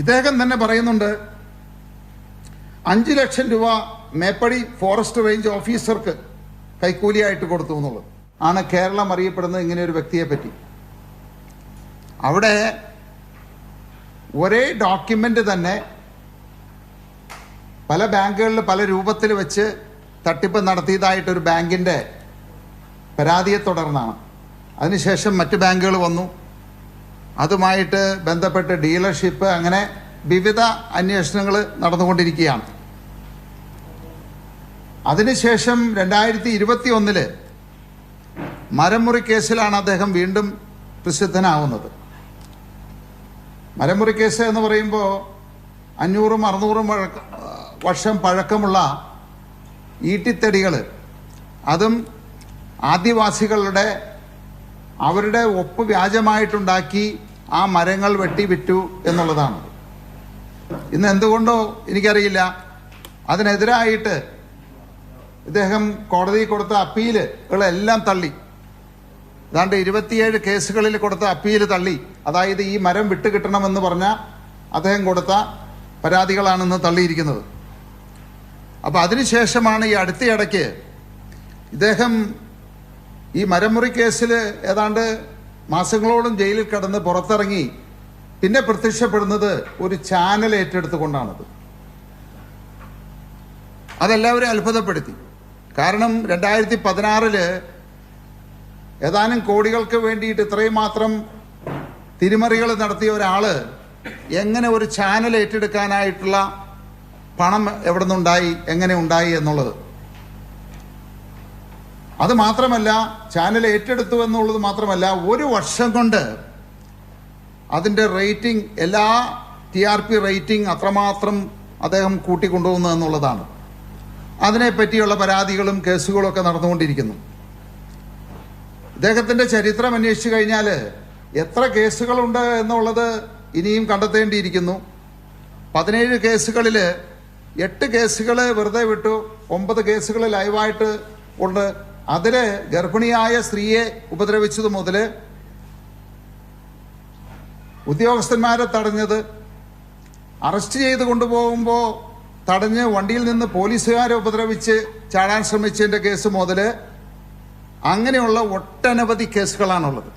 ഇദ്ദേഹം തന്നെ പറയുന്നുണ്ട് 5 ലക്ഷം രൂപ മേപ്പടി ഫോറസ്റ്റ് റേഞ്ച് ഓഫീസർക്ക് കൈക്കൂലിയായിട്ട് കൊടുത്തു എന്നുള്ളത് ആണ് കേരളം അറിയപ്പെടുന്നത് ഇങ്ങനെ ഒരു വ്യക്തിയെ പറ്റി. അവിടെ ഒരേ ഡോക്യുമെന്റ് തന്നെ പല ബാങ്കുകളിൽ പല രൂപത്തിൽ വെച്ച് തട്ടിപ്പ് നടത്തിയതായിട്ടൊരു ബാങ്കിന്റെ പരാതിയെ തുടർന്നാണ്. അതിനുശേഷം മറ്റ് ബാങ്കുകൾ വന്നു, അതുമായിട്ട് ബന്ധപ്പെട്ട് ഡീലർഷിപ്പ്, അങ്ങനെ വിവിധ അന്വേഷണങ്ങൾ നടന്നുകൊണ്ടിരിക്കുകയാണ്. അതിനുശേഷം 2021 മരമുറി കേസിലാണ് അദ്ദേഹം വീണ്ടും പ്രസിദ്ധനാവുന്നത്. മരമുറി കേസ് എന്ന് പറയുമ്പോൾ 500-600 വർഷം പഴക്കമുള്ള ഈട്ടിത്തടികൾ, അതും ആദിവാസികളുടെ അവരുടെ ഒപ്പ് വ്യാജമായിട്ടുണ്ടാക്കി ആ മരങ്ങൾ വെട്ടി വിറ്റു എന്നുള്ളതാണ്. ഇന്ന് എന്തുകൊണ്ടോ എനിക്കറിയില്ല, അതിനെതിരായിട്ട് ഇദ്ദേഹം കോടതിയിൽ കൊടുത്ത അപ്പീലുകളെല്ലാം തള്ളി. ഏതാണ്ട് 27 കേസുകളിൽ കൊടുത്ത അപ്പീല് തള്ളി. അതായത് ഈ മരം വിട്ടുകിട്ടണമെന്ന് പറഞ്ഞ അദ്ദേഹം കൊടുത്ത പരാതികളാണെന്ന് തള്ളിയിരിക്കുന്നത്. അപ്പോൾ അതിനുശേഷമാണ് ഈ അടുത്തിടയ്ക്ക് ഇദ്ദേഹം ഈ മരമുറി കേസിൽ ഏതാണ്ട് മാസങ്ങളോളം ജയിലിൽ കിടന്ന് പുറത്തിറങ്ങി പിന്നെ പ്രത്യക്ഷപ്പെടുന്നത് ഒരു ചാനൽ ഏറ്റെടുത്തുകൊണ്ടാണത്. അതെല്ലാവരും അത്ഭുതപ്പെടുത്തി. കാരണം 2016 ഏതാനും കോടികൾക്ക് വേണ്ടിയിട്ട് ഇത്രയും മാത്രം തിരിമറികൾ നടത്തിയ ഒരാള് എങ്ങനെ ഒരു ചാനൽ ഏറ്റെടുക്കാനായിട്ടുള്ള പണം എവിടെ നിന്നുണ്ടായി, എങ്ങനെ ഉണ്ടായി എന്നുള്ളത്. അത് മാത്രമല്ല, ചാനൽ ഏറ്റെടുത്തു എന്നുള്ളത് മാത്രമല്ല, 1 വർഷം കൊണ്ട് അതിൻ്റെ റേറ്റിംഗ്, എല്ലാ TRP റേറ്റിംഗ് അത്രമാത്രം അദ്ദേഹം കൂട്ടിക്കൊണ്ടുപോകുന്നു എന്നുള്ളതാണ്. അതിനെപ്പറ്റിയുള്ള പരാതികളും കേസുകളും ഒക്കെ നടന്നുകൊണ്ടിരിക്കുന്നു. ഇദ്ദേഹത്തിൻ്റെ ചരിത്രം അന്വേഷിച്ചു കഴിഞ്ഞാൽ എത്ര കേസുകളുണ്ട് എന്നുള്ളത് ഇനിയും കണ്ടെത്തേണ്ടിയിരിക്കുന്നു. 17 കേസുകളിൽ 8 കേസുകൾ വെറുതെ വിട്ടു, 9 കേസുകൾ ലൈവായിട്ട് ഉണ്ട്. അതിൽ ഗർഭിണിയായ സ്ത്രീയെ ഉപദ്രവിച്ചത് മുതൽ ഉദ്യോഗസ്ഥന്മാരെ തടഞ്ഞത്, അറസ്റ്റ് ചെയ്ത് കൊണ്ടുപോകുമ്പോൾ തടഞ്ഞ് വണ്ടിയിൽ നിന്ന് പോലീസുകാരെ ഉപദ്രവിച്ച് ചാടാൻ ശ്രമിച്ചതിൻ്റെ കേസ് മുതൽ അങ്ങനെയുള്ള ഒട്ടനവധി കേസുകളാണുള്ളത്.